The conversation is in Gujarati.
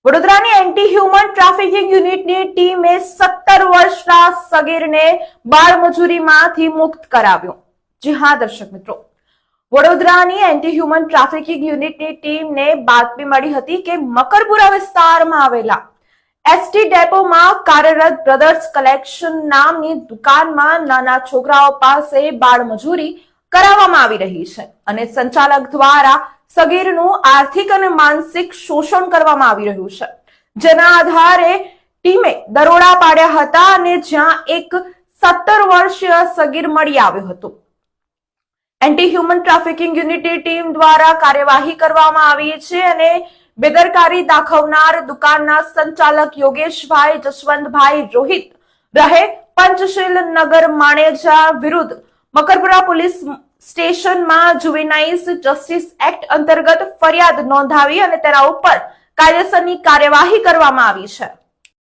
વડોદરાની એન્ટી હ્યુમન ટ્રાફિકિંગ યુનિટની ટીમે 17 વર્ષના સગીરને બાળમજૂરીમાંથી મુક્ત કરાવ્યો। જી હા દર્શક મિત્રો, વડોદરાની એન્ટી હ્યુમન ટ્રાફિકિંગ યુનિટની ટીમને બાતમી મળી હતી કે મકરપુરા વિસ્તારમાં આવેલા એસટી ડેપોમાં કાર્યરત બ્રધર્સ કલેક્શન નામની દુકાનમાં નાના છોકરાઓ પાસે બાળમજૂરી કરાવવામાં આવી રહી છે અને સંચાલક દ્વારા સગીરનું આર્થિક અને માનસિક શોષણ કરવામાં આવી રહ્યું છે, જેના આધારે ટીમે દરોડા પાડ્યા હતા અને જ્યાં એક 17 વર્ષીય સગીર મળી આવ્યો હતો। એન્ટી હ્યુમન ટ્રાફિકિંગ યુનિટની ટીમ દ્વારા કાર્યવાહી કરવામાં આવી છે અને બેદરકારી દાખવનાર દુકાનના સંચાલક યોગેશભાઈ જસવંતભાઈ રોહિત રહે પંચશીલ નગર માણેજા વિરુદ્ધ મકરપુરા પોલીસ સ્ટેશનમાં જુવેનાઇલ જસ્ટિસ એક્ટ અંતર્ગત ફરિયાદ નોંધાવી અને તેના ઉપર કાયદેસરની કાર્યવાહી કરવામાં આવી છે।